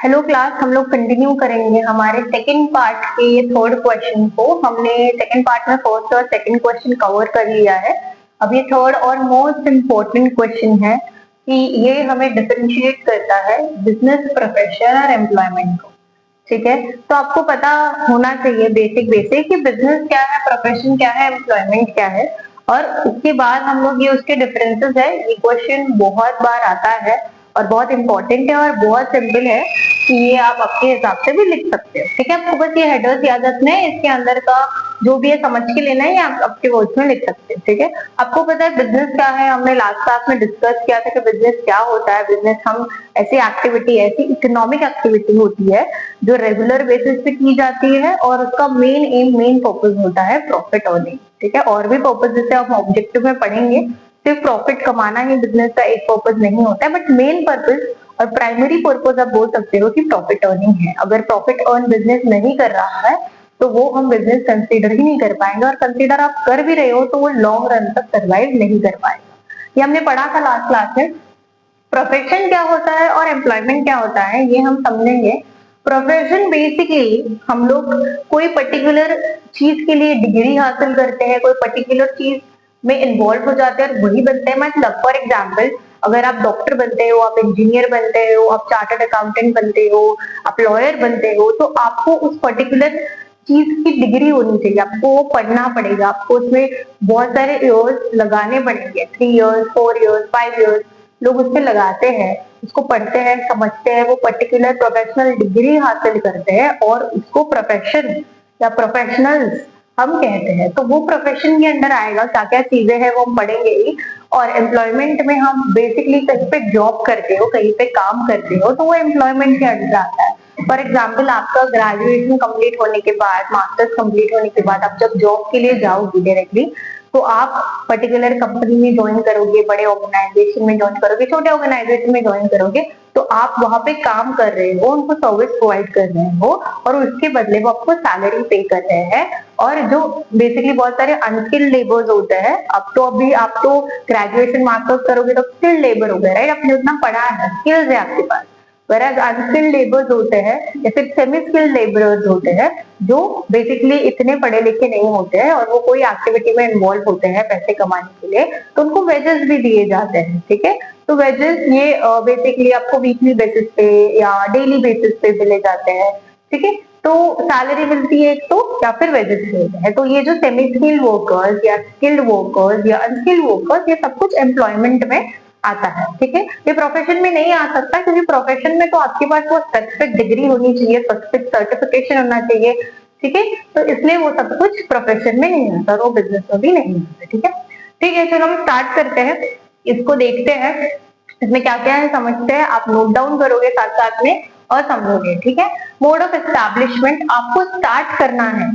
Hello class, हम लोग continue करेंगे हमारे सेकंड पार्ट के ये थर्ड क्वेश्चन को। हमने सेकंड पार्ट में फर्स्ट और सेकंड क्वेश्चन कवर कर लिया है। अब ये थर्ड और मोस्ट इम्पोर्टेंट क्वेश्चन है कि ये हमें डिफरेंशिएट करता है बिजनेस, प्रोफेशन और एम्प्लॉयमेंट को। ठीक है, तो आपको पता होना चाहिए बेसिक बेसिक कि बिजनेस क्या है, प्रोफेशन क्या है, एम्प्लॉयमेंट क्या है। और उसके बाद हम लोग ये उसके डिफरेंसेस है। ये क्वेश्चन बहुत बार आता है और बहुत इंपॉर्टेंट है और बहुत सिंपल है कि ये आप अपने हिसाब से भी लिख सकते हो। ठीक है, आपको बस ये हेडर्स याद रखने हैं, इसके अंदर का जो भी है समझ के लेना है, या आप अपने वर्ड्स में लिख सकते हैं। ठीक है, आपको पता है बिजनेस क्या है, हमने लास्ट क्लास में डिस्कस किया था कि बिजनेस क्या होता है। बिजनेस हम ऐसी एक्टिविटी, ऐसी इकोनॉमिक एक्टिविटी होती है जो रेगुलर बेसिस पे की जाती है और उसका मेन एम, मेन पर्पज होता है प्रॉफिट अर्निंग। ठीक है, और भी पर्पज जैसे हम ऑब्जेक्टिव में पढ़ेंगे, सिर्फ प्रॉफिट कमाना ही बिजनेस का एक पर्पज नहीं होता है, बट मेन पर्पज और प्राइमरी पर्पज आप बोल सकते हो कि प्रॉफिट अर्निंग है। अगर प्रॉफिट अर्न बिजनेस नहीं कर रहा है तो वो हम बिजनेस कंसीडर ही नहीं कर पाएंगे, और कंसीडर आप कर भी रहे हो तो वो लॉन्ग रन तक सर्वाइव नहीं कर पाएगा। ये हमने पढ़ा था लास्ट क्लास में। प्रोफेशन क्या होता है और एम्प्लॉयमेंट क्या होता है ये हम समझेंगे। प्रोफेशन बेसिकली हम लोग कोई पर्टिकुलर चीज के लिए डिग्री हासिल करते हैं, कोई पर्टिकुलर चीज में इन्वॉल्व हो जाते हैं और वही बनते हैं। मतलब फॉर एग्जाम्पल, अगर आप डॉक्टर बनते हो, आप इंजीनियर बनते हो, आप चार्टर्ड अकाउंटेंट बनते हो, आप लॉयर बनते हो, तो आपको उस पर्टिकुलर चीज की डिग्री होनी चाहिए, आपको वो पढ़ना पड़ेगा, आपको उसमें बहुत सारे इयर्स लगाने पड़ेंगे, 3 इयर्स, 4 इयर्स, 5 इयर्स लोग उससे लगाते हैं, उसको पढ़ते हैं, समझते हैं, वो पर्टिकुलर प्रोफेशनल डिग्री हासिल करते हैं और उसको प्रोफेशन या प्रोफेशनल्स हम कहते हैं। तो वो प्रोफेशन के अंडर आएगा, क्या क्या चीजें हैं वो हम पढ़ेंगे ही। और एम्प्लॉयमेंट में हम बेसिकली कहीं पे जॉब करते हो, कहीं पे काम करते हो, तो वो एम्प्लॉयमेंट के अंडर आता है। फॉर एग्जाम्पल, आपका ग्रेजुएशन कंप्लीट होने के बाद, मास्टर्स कंप्लीट होने के बाद आप जब जॉब के लिए जाओगे डायरेक्टली, तो आप पर्टिकुलर कंपनी में ज्वाइन करोगे, बड़े ऑर्गेनाइजेशन में ज्वाइन करोगे, छोटे ऑर्गेनाइजेशन में ज्वाइन करोगे, तो आप वहां पे काम कर रहे हो, उनको सर्विस प्रोवाइड कर रहे हो और उसके बदले वो आपको सैलरी पे कर रहे हैं। और जो बेसिकली बहुत सारे अनस्किल्ड लेबर्स होते हैं, अब तो अभी आप तो ग्रेजुएशन मास्टर्स करोगे तो स्किल्ड लेबर हो गए, राइट? आपने उतना पढ़ा है, स्किल्स है आपके पास। whereas अनस्किल्ड लेबर्स होते हैं या फिर सेमी स्किल्ड लेबरर्स होते हैं जो बेसिकली इतने पढ़े लिखे नहीं होते हैं और वो कोई एक्टिविटी में इन्वॉल्व होते हैं पैसे कमाने के लिए, तो उनको वेजेस भी दिए जाते हैं। ठीक है, तो वेजेस ये बेसिकली आपको वीकली बेसिस पे या डेली बेसिस पे मिले जाते हैं। ठीक है, तो सैलरी मिलती है एक तो, या फिर वेजेस मिलते हैं। तो ये जो सेमी स्किल्ड वर्कर्स या स्किल्ड वर्कर्स या अनस्किल्ड वर्कर्स, ये सब कुछ एम्प्लॉयमेंट में आता है। ठीक है, ये प्रोफेशन में नहीं आ सकता क्योंकि प्रोफेशन में तो आपके पास वो स्पेसिफिक डिग्री होनी चाहिए, स्पेसिफिक सर्टिफिकेशन होना चाहिए। ठीक है, तो इसलिए वो सब कुछ प्रोफेशन में नहीं आता, वो बिजनेस में भी नहीं आता। ठीक है, ठीक है, चलो हम स्टार्ट करते हैं, इसको देखते हैं इसमें क्या क्या है, समझते हैं। आप नोट डाउन करोगे साथ साथ में और समझोगे। ठीक है, मोड ऑफ एस्टैब्लिशमेंट, आपको स्टार्ट करना है,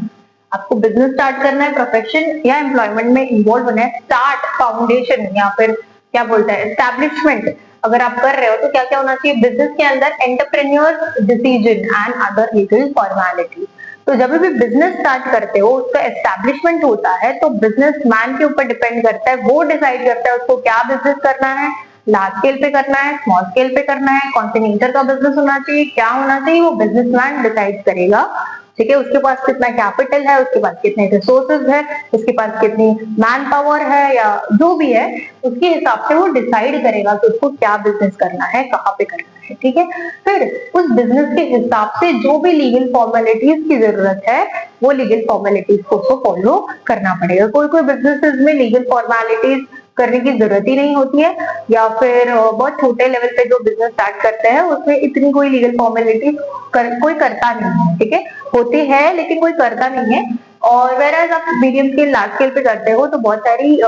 आपको बिजनेस स्टार्ट करना है, प्रोफेशन या एम्प्लॉयमेंट में इन्वॉल्व होना है। स्टार्ट, फाउंडेशन या फिर क्या बोलता है एस्टैब्लिशमेंट, अगर आप कर रहे हो तो क्या क्या होना चाहिए बिजनेस के अंदर? Entrepreneur decision and other legal formality. तो जब भी बिजनेस स्टार्ट करते हो उसका एस्टैब्लिशमेंट होता है तो बिजनेसमैन के ऊपर डिपेंड करता है, वो डिसाइड करता है उसको क्या बिजनेस करना है, लार्ज स्केल पे करना है, स्मॉल स्केल पे करना है, कौन से नेचर का बिजनेस होना चाहिए, क्या होना चाहिए, वो बिजनेसमैन डिसाइड करेगा। ठीक है, उसके पास कितना कैपिटल है, उसके पास कितने रिसोर्सेज है, उसके पास कितनी मैन पावर है या जो भी है, उसके हिसाब से वो डिसाइड करेगा कि उसको क्या बिजनेस करना है, कहाँ पे करना है। ठीक है, फिर उस बिजनेस के हिसाब से जो भी लीगल फॉर्मेलिटीज की जरूरत है वो लीगल फॉर्मेलिटीज को फॉलो करना पड़ेगा। कोई कोई बिजनेसेस में लीगल फॉर्मेलिटीज करने की जरूरत ही नहीं होती है, या फिर बहुत छोटे लेवल पे जो बिजनेस स्टार्ट करते हैं उसमें इतनी कोई लीगल फॉर्मेलिटी कोई करता नहीं है। ठीक है, होती है लेकिन कोई करता नहीं है। और वेराज आप मीडियम स्केल, लार्ज स्केल पे करते हो तो बहुत सारी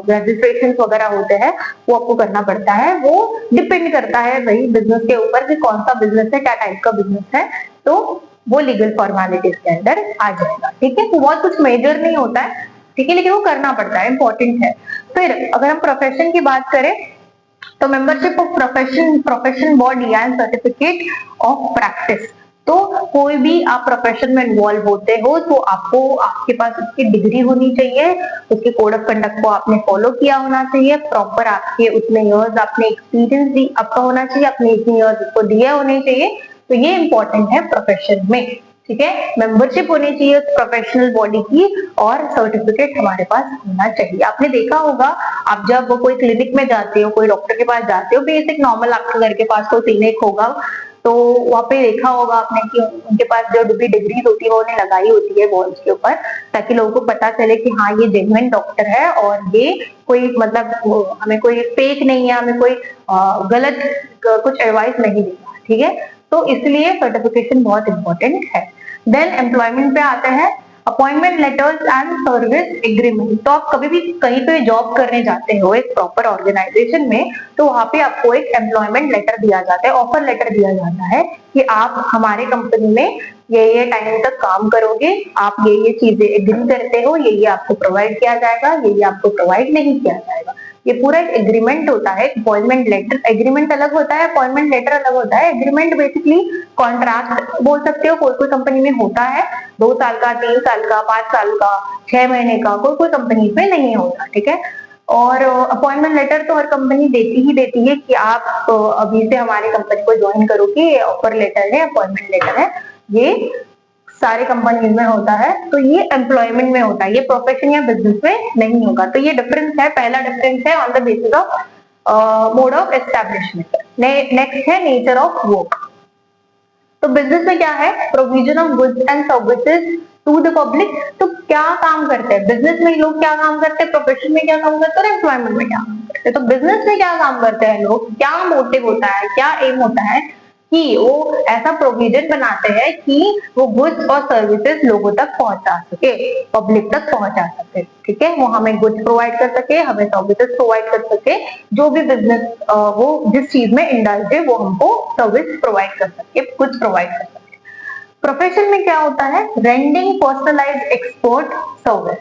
रजिस्ट्रेशन वगैरह होते हैं, वो आपको करना पड़ता है। वो डिपेंड करता है वही बिजनेस के ऊपर कि कौन सा बिजनेस है, क्या टाइप का बिजनेस है, तो वो लीगल फॉर्मेलिटीज के अंदर आ जाएगा। ठीक है, तो बहुत कुछ मेजर नहीं होता है, ठीक है, लेकिन वो करना पड़ता है, इंपॉर्टेंट है। फिर अगर हम प्रोफेशन की बात करें तो membership of profession body and certificate of practice. तो कोई भी आप प्रोफेशन में इन्वॉल्व होते हो तो आपको, आपके पास उसकी डिग्री होनी चाहिए, उसके कोड ऑफ कंडक्ट को आपने फॉलो किया होना चाहिए, प्रॉपर आपके उतने इयर्स आपने एक्सपीरियंस भी आपका होना चाहिए, अपने इतने इयर्स उसको दिए होने चाहिए, तो ये इंपॉर्टेंट है प्रोफेशन में, ठीक है। मेंबरशिप होनी चाहिए उस प्रोफेशनल बॉडी की और सर्टिफिकेट हमारे पास होना चाहिए। आपने देखा होगा, आप जब कोई क्लिनिक में जाते हो, कोई डॉक्टर के पास जाते हो, बेसिक नॉर्मल आपके घर के पास कोई क्लिनिक होगा, तो वहाँ पे देखा होगा आपने कि उनके पास जो भी डिग्रीज होती है वो उन्हें लगाई होती है वॉल्स के ऊपर, ताकि लोगों को पता चले कि हाँ ये जेन्युइन डॉक्टर है और ये कोई मतलब हमें कोई फेक नहीं है, हमें कोई गलत कुछ एडवाइस नहीं देगा, ठीक है। तो इसलिए सर्टिफिकेशन बहुत इंपॉर्टेंट है। देन एम्प्लॉयमेंट पे आते हैं, appointment letters and service agreement. तो आप कभी भी कहीं पे जॉब करने जाते हो एक प्रॉपर ऑर्गेनाइजेशन में, तो वहां पे आपको एक एम्प्लॉयमेंट लेटर दिया जाता है, ऑफर लेटर दिया जाता है कि आप हमारे कंपनी में ये टाइम तक काम करोगे, आप ये चीजें एग्री करते हो, ये आपको प्रोवाइड किया जाएगा, ये आपको प्रोवाइड नहीं किया जाएगा। ये पूरा एक एग्रीमेंट होता है। अपॉइंटमेंट लेटर, एग्रीमेंट अलग होता है, अपॉइंटमेंट लेटर अलग होता है। एग्रीमेंट बेसिकली कॉन्ट्रैक्ट बोल सकते हो, कोई कोई कंपनी में होता है 2 साल का, 3 साल का, 5 साल का, 6 महीने का, कोई कोई कंपनी में नहीं होता, ठीक है। और अपॉइंटमेंट लेटर तो हर कंपनी देती ही देती है कि आप अभी से हमारी कंपनी को ज्वाइन करोगे, ऑफर लेटर है, अपॉइंटमेंट लेटर है, ये सारे कंपनीज में होता है। तो ये एम्प्लॉयमेंट में होता है, ये प्रोफेशन या बिजनेस में नहीं होगा। तो ये डिफरेंस है, पहला डिफरेंस है on the basis of mode of establishment. Next है नेचर ऑफ वर्क। तो बिजनेस में क्या है, provision of goods and services to the public. तो क्या काम करते हैं बिजनेस में लोग, क्या काम करते हैं, प्रोफेशन में क्या काम करते हैं और एम्प्लॉयमेंट में क्या काम करते हैं। तो बिजनेस में क्या काम करते हैं लोग, क्या मोटिव होता है, क्या एम होता है कि वो ऐसा प्रोविजन बनाते हैं कि वो गुड्स और सर्विसेज लोगों तक पहुंचा सके, पब्लिक तक पहुंचा सके, ठीक है। वो हमें गुड्स प्रोवाइड कर सके, हमें सर्विसेज प्रोवाइड कर सके, जो भी बिजनेस वो जिस चीज में इंडल्ज है वो हमको सर्विस प्रोवाइड कर सके, गुड्स प्रोवाइड कर सके। प्रोफेशन में क्या होता है, रेंडिंग पर्सनलाइज्ड एक्सपर्ट सर्विस।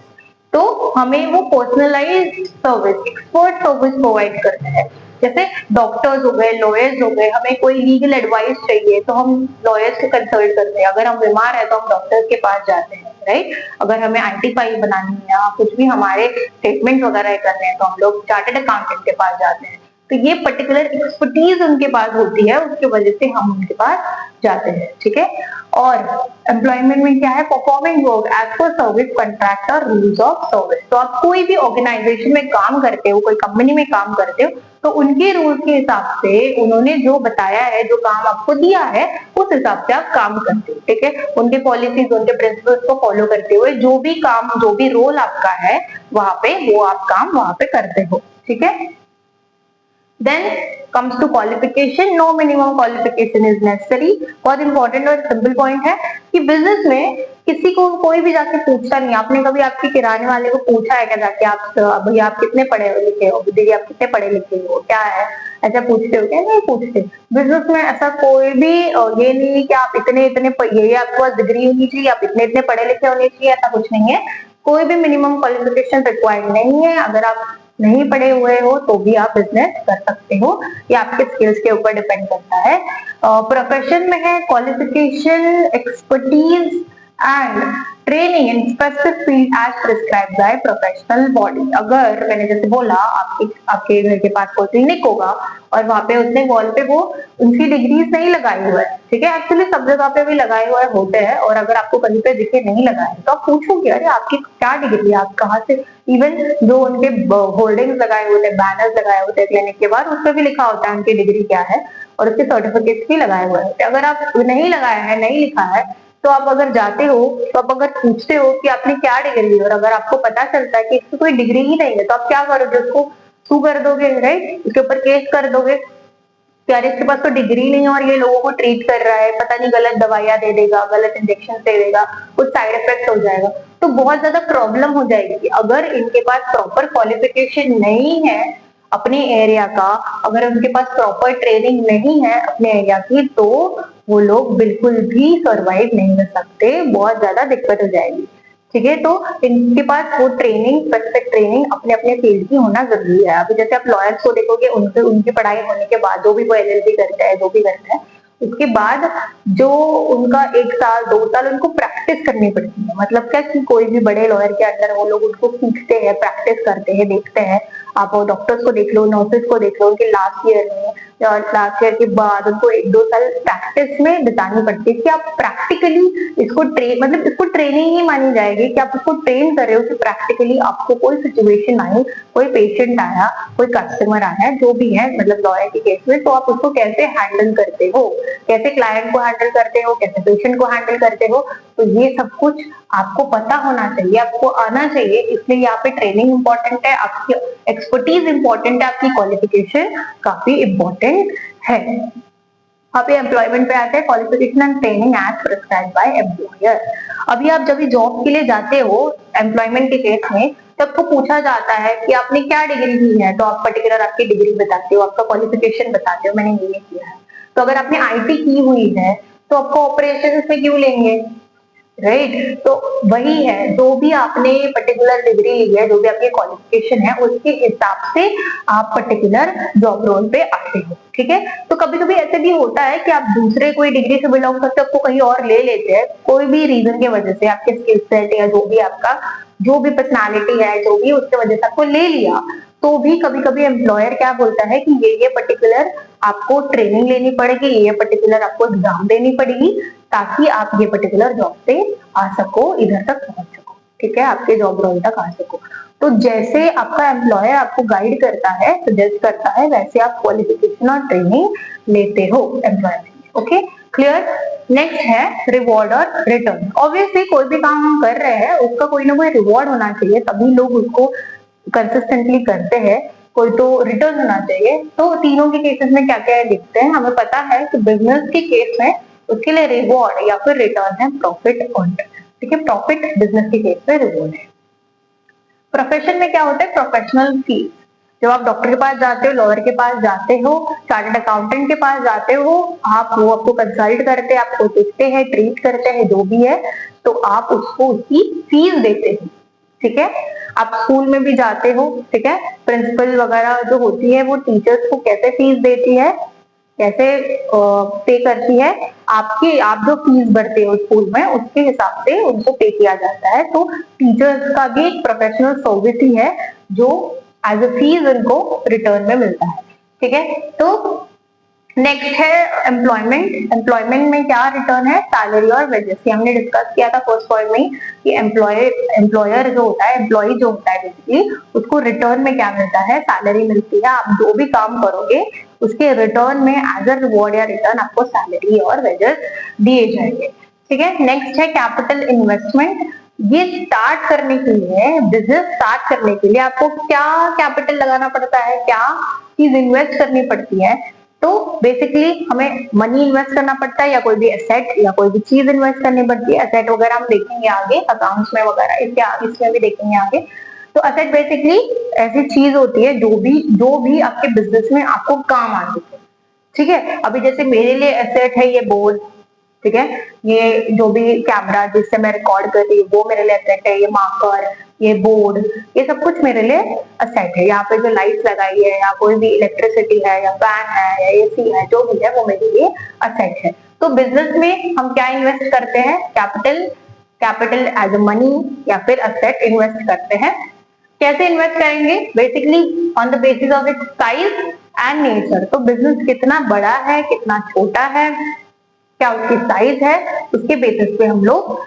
तो हमें वो personalised service, expert service provide करते हैं। जैसे डॉक्टर्स हो गए, लॉयर्स हो गए, हमें कोई लीगल एडवाइस चाहिए तो हम लॉयर्स से कंसल्ट करते हैं। अगर हम बीमार है तो हम डॉक्टर्स के पास जाते हैं, राइट। अगर हमें आईटी फाइल बनानी है या कुछ भी हमारे स्टेटमेंट वगैरह करने हैं तो हम लोग चार्टर्ड अकाउंटेंट के पास जाते हैं। तो ये पर्टिकुलर एक्सपर्टीज उनके पास होती है, उसकी वजह से हम उनके पास जाते हैं, ठीक है। और एम्प्लॉयमेंट में क्या है, performing work as per service contract और रूल्स ऑफ सर्विस। तो आप कोई भी ऑर्गेनाइजेशन में काम करते हो, कोई कंपनी में काम करते हो, तो उनके रूल्स के हिसाब से उन्होंने जो बताया है, जो काम आपको दिया है, उस हिसाब से आप काम करते हो, ठीक है। उनके पॉलिसीज, उनके प्रिंसिपल्स को फॉलो करते हुए जो भी काम, जो भी रोल आपका है वहां पे, वो आप काम वहां पे करते हो, ठीक है। Then comes to qualification, no minimum qualification is necessary। बहुत इंपॉर्टेंट और सिंपल पॉइंट है कि बिजनेस में किसी को कोई भी जाके पूछता नहीं। आपने कभी आपके किराने वाले को पूछा है क्या जाके, आप भैया आप कितने पढ़े लिखे हो, दीदी आप कितने पढ़े लिखे हो, क्या है, ऐसा पूछते हो क्या? नहीं पूछते। बिजनेस में ऐसा कोई भी ये नहीं है कि आप इतने इतने, ये आपके पास डिग्री होनी चाहिए, आप इतने इतने पढ़े लिखे होने चाहिए, ऐसा कुछ नहीं है। कोई भी मिनिमम क्वालिफिकेशन रिक्वायर्ड नहीं है। अगर आप नहीं पढ़े हुए हो तो भी आप बिजनेस कर सकते हो, ये आपके स्किल्स के ऊपर डिपेंड करता है। प्रोफेशन में है qualification, expertise and training in specific field as prescribed by professional body. अगर मैंने जैसे बोला आपके घर के पास कोई क्लिनिक होगा और वहां पे उसने वॉल पे वो उनकी डिग्रीज नहीं लगाई हुए है, ठीक है। एक्चुअली सब जगह पे भी लगाए हुए होते हैं, और अगर आपको कहीं पे दिखे नहीं लगाए तो आप पूछोगे अरे आपकी क्या डिग्री है, आप कहाँ से। इवन जो उनके होल्डिंग्स लगाए होते हैं, बैनर्स लगाए होते हैं क्लिनिक के बाहर, उस पर भी लिखा होता है उनकी डिग्री क्या है और उसके सर्टिफिकेट्स भी लगाए हुए होते हैं। अगर आप नहीं लगाया है, नहीं लिखा है, तो आप अगर जाते हो, तो आप अगर पूछते हो कि आपने क्या डिग्री है और अगर आपको पता चलता है कि इसकी कोई डिग्री ही नहीं है, तो आप क्या करोगे, उसको सू कर दोगे, राइट, उसके ऊपर केस कर दोगे कि अरे इसके पास तो डिग्री नहीं है और ये लोगों को ट्रीट कर रहा है, पता नहीं गलत दवाइयां दे देगा, गलत इंजेक्शन दे देगा, कुछ साइड इफेक्ट हो जाएगा, तो बहुत ज्यादा प्रॉब्लम हो जाएगी। अगर इनके पास प्रॉपर क्वालिफिकेशन नहीं है अपने एरिया का, अगर उनके पास प्रॉपर ट्रेनिंग नहीं है अपने एरिया की, तो वो लोग बिल्कुल भी सर्वाइव नहीं कर सकते, बहुत ज्यादा दिक्कत हो जाएगी, ठीक है। तो इनके पास वो ट्रेनिंग, स्पेसिफिक ट्रेनिंग अपने अपने फील्ड की होना जरूरी है। अभी जैसे आप लॉयर्स को देखोगे, उनकी पढ़ाई होने के बाद जो भी वो एलएलबी करता है, जो भी करता है, उसके बाद जो उनका 1 साल 2 साल उनको प्रैक्टिस करनी पड़ती है। मतलब क्या कि कोई भी बड़े लॉयर के अंदर वो लोग उनको सीखते हैं, प्रैक्टिस करते हैं, देखते हैं, आप डॉक्टर्स को देख लो, नर्सेस को देख लो, उनके लास्ट ईयर में और लास्ट ईयर के बाद उनको 1-2 साल प्रैक्टिस में बितानी पड़ती है कि आप प्रैक्टिकली इसको मतलब इसको ट्रेनिंग ही मानी जाएगी कि आप उसको ट्रेन कर रहे हो कि प्रैक्टिकली आपको कोई सिचुएशन आई, कोई पेशेंट आया, कोई कस्टमर आया, जो भी है मतलब लॉयर के केस में, तो आप उसको कैसे हैंडल करते हो, कैसे क्लाइंट को हैंडल करते हो, कैसे पेशेंट को हैंडल करते हो, तो ये सब कुछ आपको पता होना चाहिए, आपको आना चाहिए। इसलिए यहाँ पे ट्रेनिंग इंपॉर्टेंट है, आपकी एक्सपर्टीज इंपॉर्टेंट है, आपकी क्वालिफिकेशन काफी इंपॉर्टेंट है। अभी एम्प्लॉयमेंट पे आते हैं, qualification and training as prescribed by employer. अभी आप जब जॉब के लिए जाते हो एम्प्लॉयमेंट के केस में, तब को पूछा जाता है कि आपने क्या डिग्री की है, तो आप पर्टिकुलर आपकी डिग्री बताते हो, आपका क्वालिफिकेशन बताते हो, मैंने ये किया है। तो अगर आपने आईटी की हुई है तो आपको ऑपरेशन में क्यों लेंगे, राइट? तो वही है, जो भी आपने पर्टिकुलर डिग्री ली है, जो भी आपकी क्वालिफिकेशन है, उसके हिसाब से आप पर्टिकुलर जॉब रोल पे आते हो, ठीक है? तो कभी कभी ऐसे भी होता है कि आप दूसरे कोई डिग्री से बिलोंग करते हो, आपको कहीं और ले लेते हैं, कोई भी रीजन की वजह से, आपके स्किल सेट या जो भी आपका जो भी पर्सनालिटी है, जो भी उसके वजह से आपको ले लिया, तो भी कभी कभी एम्प्लॉयर क्या बोलता है कि ये पर्टिकुलर आपको ट्रेनिंग लेनी पड़ेगी, ये पर्टिकुलर आपको एग्जाम देनी पड़ेगी, ताकि आप ये पर्टिकुलर जॉब पे आ सको, इधर तक पहुंच सको, ठीक है, आपके जॉब रोल तक आ सको। तो जैसे आपका एम्प्लॉयर आपको गाइड करता है, सजेस्ट करता है, वैसे आप क्वालिफिकेशन और ट्रेनिंग लेते हो एम्प्लॉयमेंट, ओके, क्लियर? नेक्स्ट है रिवॉर्ड और रिटर्न। ऑब्वियसली कोई भी काम हम कर रहे हैं उसका कोई ना कोई रिवॉर्ड होना चाहिए, तभी लोग उसको कंसिस्टेंटली करते हैं, कोई तो रिटर्न होना चाहिए। तो तीनों के केसेस में क्या क्या दिखते हैं, हमें पता है कि बिजनेस के केस में उसके लिए रिवॉर्ड या फिर रिटर्न है प्रॉफिट अर्न्ड, ठीक है, प्रॉफिट बिजनेस के केस में रिवॉर्ड है। प्रोफेशन में क्या होता है, प्रोफेशनल फीस। जब आप डॉक्टर के पास जाते हो, लॉयर के पास जाते हो, चार्टर्ड अकाउंटेंट के पास जाते हो, आप वो आपको कंसल्ट करते हैं, आपको देखते हैं, ट्रीट करते हैं, जो भी है, तो आप उसको उसकी फीस देते हो, ठीक है? आप स्कूल में भी जाते हो, ठीक है, प्रिंसिपल वगैरह जो होती है वो टीचर्स को कैसे फीस देती है, कैसे पे करती है, आपकी आप जो फीस भरते हो स्कूल में उसके हिसाब से उनको पे किया जाता है। तो टीचर्स का भी एक प्रोफेशनल सर्विस ही है जो एज अ फीस उनको रिटर्न में मिलता है, ठीक है? तो नेक्स्ट है एम्प्लॉयमेंट। एम्प्लॉयमेंट में क्या रिटर्न है, सैलरी और वेजेस। हमने डिस्कस किया था फर्स्ट पॉइंट में कि एम्प्लॉयर जो होता है, एम्प्लॉय जो होता है बेसिकली, उसको रिटर्न में क्या मिलता है, सैलरी मिलती है। आप जो भी काम करोगे उसके रिटर्न में एज अ रिवॉर्ड या रिटर्न आपको सैलरी और वेजेस दिए जाएंगे, ठीक है? नेक्स्ट है कैपिटल इन्वेस्टमेंट। ये स्टार्ट करने के लिए, बिजनेस स्टार्ट करने के लिए आपको क्या कैपिटल लगाना पड़ता है, क्या चीज इन्वेस्ट करनी पड़ती है, तो बेसिकली हमें मनी इन्वेस्ट करना पड़ता है या कोई भी एसेट या कोई भी चीज इन्वेस्ट करनी पड़ती है। एसेट वगैरह हम देखेंगे आगे अकाउंट्स में वगैरह, इसमें भी देखेंगे आगे। तो एसेट बेसिकली ऐसी चीज होती है जो भी आपके बिजनेस में आपको काम आ सके, ठीक है? अभी जैसे मेरे लिए एसेट है ये बोर्ड, ठीक है, ये जो भी कैमरा जिससे मैं रिकॉर्ड कर रही हूँ वो मेरे लिए एसेट है, ये मार्कर, ये बोर्ड, ये सब कुछ मेरे लिए असेट है। यहाँ पे जो लाइट्स लगाई है या कोई भी इलेक्ट्रिसिटी है या फैन है या एसी है, जो भी है वो मेरे लिए असेट है। तो बिजनेस में हम क्या इन्वेस्ट करते हैं, कैपिटल एज अ मनी या फिर असेट इन्वेस्ट करते हैं। कैसे इन्वेस्ट करेंगे, basically on the basis of its size and nature. तो बिजनेस कितना बड़ा है, कितना छोटा है, क्या उसकी साइज है, उसके बेसिस पे हम लोग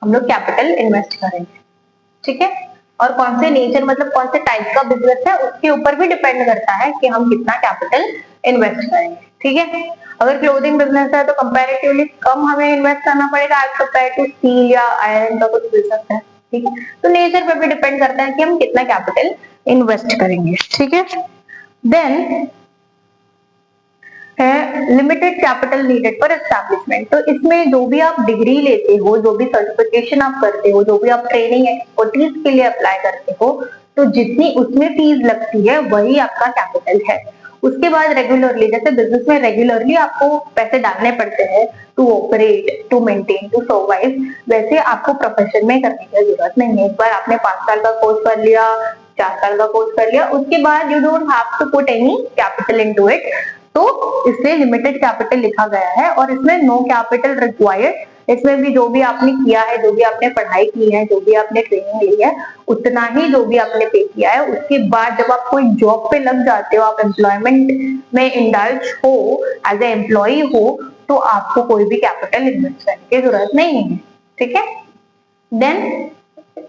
कैपिटल इन्वेस्ट करेंगे, ठीक है? और कौन से नेचर मतलब कौन से टाइप का बिजनेस है उसके ऊपर भी डिपेंड करता है कि हम कितना कैपिटल इन्वेस्ट करेंगे, ठीक है? अगर क्लोथिंग बिजनेस है तो कंपैरेटिवली कम हमें इन्वेस्ट करना पड़ेगा एज कंपेयर टू स्टील या आयरन का कुछ बिजनेस है, ठीक है? तो नेचर पे भी डिपेंड करता है कि हम कितना कैपिटल इन्वेस्ट करेंगे, ठीक है? देन है limited capital needed for establishment. तो इसमें जो भी आप डिग्री लेते हो, जो भी सर्टिफिकेशन आप करते हो, जो भी आप ट्रेनिंग एक्सपर्टीज के लिए अप्लाई करते हो, तो जितनी उसमें फीस लगती है वही आपका कैपिटल है। उसके बाद रेगुलरली, जैसे बिजनेस में रेगुलरली आपको पैसे डालने पड़ते हैं to operate, to maintain, to survive, वैसे आपको प्रोफेशन में करने की जरूरत नहीं है। एक बार आपने 5 साल का कोर्स कर लिया, 4 साल का कोर्स कर लिया, उसके बाद you don't have to put any capital into it. तो इसलिए लिमिटेड कैपिटल लिखा गया है और इसमें नो कैपिटल रिक्वायर्ड इसमें भी जो भी आपने किया है, जो भी आपने पढ़ाई की है, जो भी आपने ट्रेनिंग ली है, उतना ही जो भी आपने पे किया है, उसके बाद जब आप कोई जॉब पे लग जाते हो, आप एम्प्लॉयमेंट में इंडल्ज हो, एज ए एम्प्लॉई हो, तो आपको कोई भी कैपिटल इन्वेस्ट करने की जरूरत नहीं है। ठीक है। Then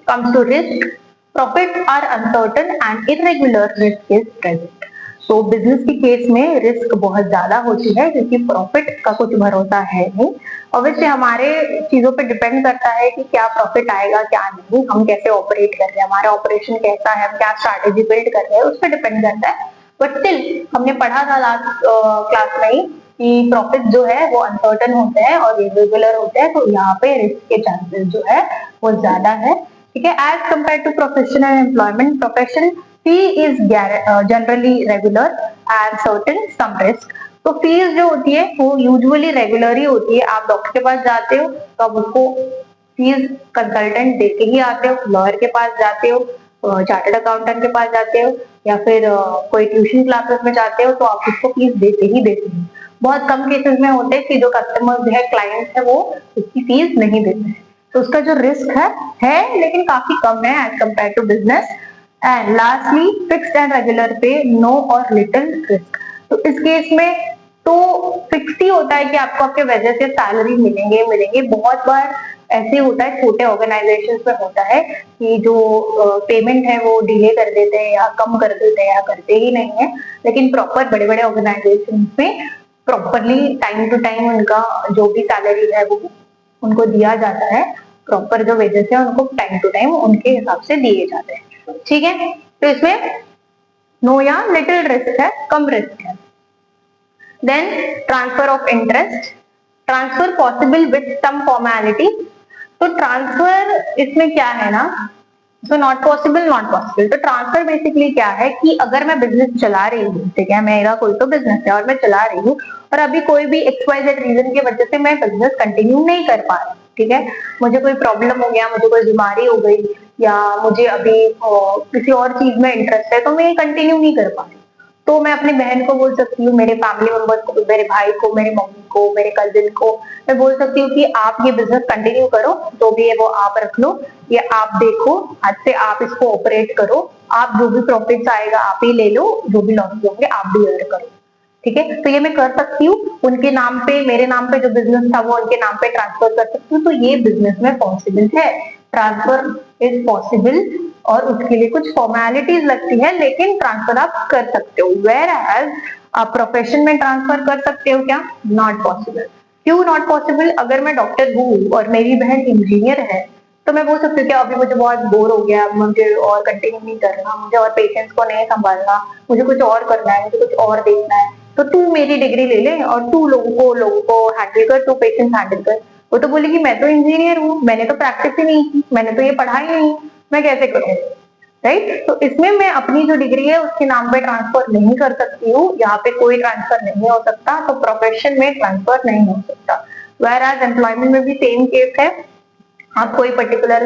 comes to risk, profit are uncertain and irregular risk is present. तो बिजनेस के केस में रिस्क बहुत ज्यादा होती है क्योंकि प्रॉफिट का कुछ भरोसा है नहीं। ऑब्वियसली हमारे चीजों पे डिपेंड करता है कि क्या प्रॉफिट आएगा क्या नहीं, हम कैसे ऑपरेट कर रहे हैं, हमारा ऑपरेशन कैसा है, हम क्या स्ट्रैटेजी बिल्ड कर रहे हैं, उस पर डिपेंड करता है। बट स्टिल हमने पढ़ा था लास्ट क्लास में ही कि प्रॉफिट जो है वो अनसर्टन होते हैं और इरेगुलर होते हैं, तो यहाँ पे रिस्क के चांसेस जो है वो ज्यादा है। ठीक है। As compare to professional employment, profession fee is generally regular and certain some risk। तो फीस जो होती है वो यूजुअली रेगुलर ही होती है। आप डॉक्टर के पास जाते हो तो आप उसको फीस कंसल्टेंट देके ही आते हो, लॉयर के पास जाते हो, चार्टर्ड अकाउंटेंट के पास जाते हो, या फिर कोई ट्यूशन क्लासेस में जाते हो तो आप उसको फीस देते ही देते हो। बहुत कम केसेस में होते हैं कि जो कस्टमर्स है, क्लाइंट्स है, वो उसकी फीस नहीं देते हैं, तो उसका जो रिस्क है लेकिन काफी कम है as compare to business. And lastly fixed and regular pay, no or little risk. तो इस केस में तो फिक्स ही होता है कि आपको आपके वजह से सैलरी मिलेंगे। बहुत बार ऐसे होता है, छोटे ऑर्गेनाइजेशंस में होता है कि जो पेमेंट है वो डिले कर देते हैं या कम कर देते हैं या करते ही नहीं है। लेकिन प्रॉपर बड़े बड़े ऑर्गेनाइजेशन में प्रॉपरली टाइम टू टाइम उनका जो भी सैलरी है वो उनको दिया जाता है। प्रॉपर जो वेजेस है उनको टाइम टू टाइम उनके हिसाब से दिए जाते हैं। ठीक है। तो इसमें नो या लिटिल रिस्क है, कम रिस्क है। Then transfer of interest, transfer possible with some formality. तो ट्रांसफर इसमें क्या है ना, तो नॉट पॉसिबल। तो ट्रांसफर बेसिकली क्या है कि अगर मैं बिजनेस चला रही हूँ, ठीक है, मेरा कोई तो बिजनेस है और मैं चला रही हूँ और अभी कोई भी XYZ रीजन की वजह से मैं बिजनेस कंटिन्यू नहीं कर पा रही, ठीक है, मुझे कोई प्रॉब्लम हो गया, मुझे कोई बीमारी हो गई, या मुझे अभी किसी और चीज में इंटरेस्ट है तो मैं कंटिन्यू नहीं कर पा रही, तो मैं अपनी बहन को बोल सकती हूँ, मेरे फैमिली मेंबर्स को, मेरे भाई को, मेरे मम्मी को, मेरे कजिन को मैं बोल सकती हूँ कि आप ये बिजनेस कंटिन्यू करो, जो भी है वो आप रख लो, ये आप देखो, आज से आप इसको ऑपरेट करो, आप जो भी प्रॉफिट्स आएगा आप ही ले लो, जो भी लॉसेस होंगे आप भी बेयर करो। ठीक है। तो ये मैं कर सकती हूँ, उनके नाम पे, मेरे नाम पे जो बिजनेस था वो उनके नाम पे ट्रांसफर कर सकती हूँ, तो ये बिजनेस में पॉसिबल है, ट्रांसफर इज पॉसिबल। और उसके लिए कुछ फॉर्मेलिटीज लगती है लेकिन ट्रांसफर आप कर सकते हो। वेयर एज आप प्रोफेशन में ट्रांसफर कर सकते हो क्या? Not possible. क्यों नॉट पॉसिबल? अगर मैं डॉक्टर हूँ और मेरी बहन इंजीनियर है तो मैं बोल सकती हूँ कि अभी मुझे बहुत बोर हो गया, मुझे और कंटिन्यू नहीं करना, मुझे और पेशेंट्स को नहीं संभालना, मुझे कुछ और करना है, मुझे कुछ और देखना है, तो तू मेरी डिग्री ले ले और तू लोगों को हैंडल कर, तू पेशेंट हैंडल कर। वो तो बोलेगी मैं तो इंजीनियर हूँ, मैंने तो प्रैक्टिस ही नहीं की, मैंने तो ये पढ़ा ही नहीं, मैं कैसे करूँ? राइट। तो इसमें मैं अपनी जो डिग्री है उसके नाम पे ट्रांसफर नहीं कर सकती हूँ, यहाँ पे कोई ट्रांसफर नहीं हो सकता, तो प्रोफेशन में ट्रांसफर नहीं हो सकता। वेयर एज एम्प्लॉयमेंट में भी सेम केस है। आप कोई पर्टिकुलर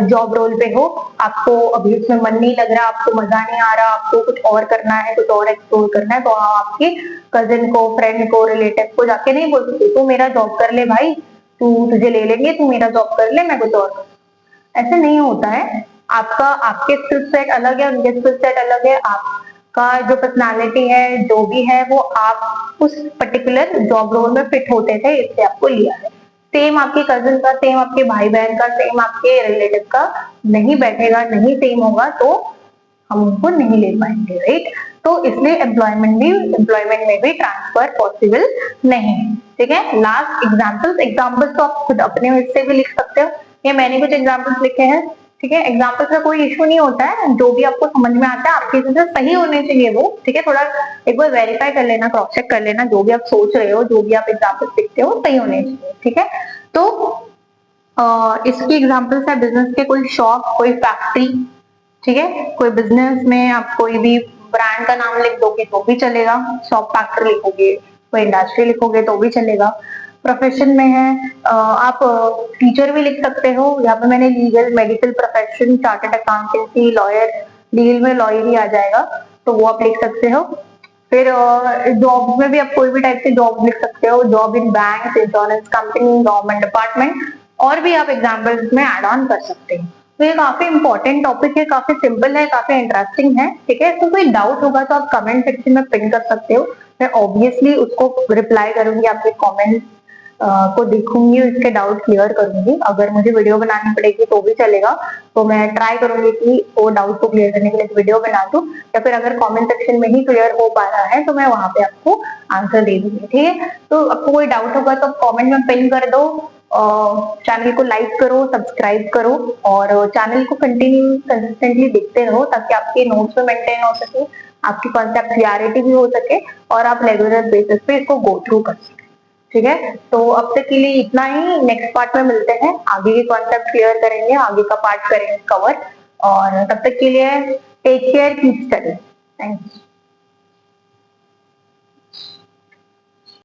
जॉब रोल पे हो, आपको अभी उसमें मन नहीं लग रहा, आपको मजा नहीं आ रहा, आपको कुछ और करना है, कुछ और एक्सप्लोर करना है, तो आप आपके कजिन को, फ्रेंड को, रिलेटिव को जाके नहीं बोल सकते तू मेरा जॉब कर ले भाई, तू तुझे ले लेंगे, तू मेरा जॉब कर ले, मैं कुछ और। ऐसे नहीं होता है। आपका, आपके स्किल सेट अलग है, उनके स्किल सेट अलग है, आपका जो पर्सनालिटी है, जो भी है, वो आप उस पर्टिकुलर जॉब रोल में फिट होते थे, इससे आपको लिया है। सेम आपके कजिन का, सेम आपके भाई बहन का, सेम आपके रिलेटिव का नहीं बैठेगा, नहीं सेम होगा, तो हम उनको नहीं ले पाएंगे। राइट। तो इसलिए एम्प्लॉयमेंट में भी ट्रांसफर पॉसिबल नहीं है। ठीक है। लास्ट एग्जाम्पल्स तो आप खुद अपने हिस्से भी लिख सकते हो, ये मैंने कुछ एग्जाम्पल्स लिखे हैं। ठीक है। एग्जाम्पल्स का कोई इशू नहीं होता है, जो भी आपको समझ में आता है आपके हिसाब से सही होने चाहिए वो। ठीक है। थोड़ा एक बार वेरीफाई कर लेना, क्रॉस चेक कर लेना, जो भी आप सोच रहे हो, जो भी आप एग्जाम्पल्स लिखते हो सही होने चाहिए। ठीक है। तो इसकी एग्जाम्पल्स है बिजनेस के, कोई शॉप, कोई फैक्ट्री, ठीक है, कोई बिजनेस में आप कोई भी ब्रांड का नाम लिख दोगे तो भी चलेगा, शॉप फैक्ट्री लिखोगे, कोई इंडस्ट्री लिखोगे तो भी चलेगा। प्रोफेशन में है, आप टीचर भी लिख सकते हो, यहाँ पे मैंने legal, medical profession, chartered accountancy, lawyer, legal में लॉयर ही आ जाएगा, तो वो आप लिख सकते हो। फिर जॉब में भी आप कोई भी टाइप से जॉब लिख सकते हो, job in bank, insurance company, government department, और भी आप एग्जाम्पल्स में ऐड ऑन कर सकते हैं। तो ये काफी इंपॉर्टेंट टॉपिक है, काफी सिंपल है, काफी इंटरेस्टिंग है। ठीक है, तो कोई डाउट होगा तो आप कमेंट सेक्शन में पिन कर सकते हो, मैं ऑब्वियसली उसको रिप्लाई करूंगी, आपके कमेंट को देखूंगी, इसके डाउट क्लियर करूंगी। अगर मुझे वीडियो बनानी पड़ेगी तो भी चलेगा, तो मैं ट्राई करूंगी कि वो डाउट को क्लियर करने के लिए वीडियो बना दूं, या फिर अगर कमेंट सेक्शन में ही क्लियर हो पा रहा है तो मैं वहां पे आपको आंसर दे दूंगी। ठीक है, तो आपको कोई डाउट होगा तो कमेंट में पिन कर दो, चैनल को लाइक करो, सब्सक्राइब करो, और चैनल को कंसिस्टेंटली देखते रहो, ताकि आपके नोट्स में मेंटेन हो सके, आपकी कॉन्सेप्ट क्लियरिटी भी हो सके, और आप रेगुलर बेसिस पे इसको गो थ्रू कर सके। ठीक है, तो अब तक के लिए इतना ही, नेक्स्ट पार्ट में मिलते हैं, आगे के कॉन्सेप्ट क्लियर करेंगे, आगे का पार्ट करेंगे कवर, और तब तक के लिए take care, keep study. Thank you.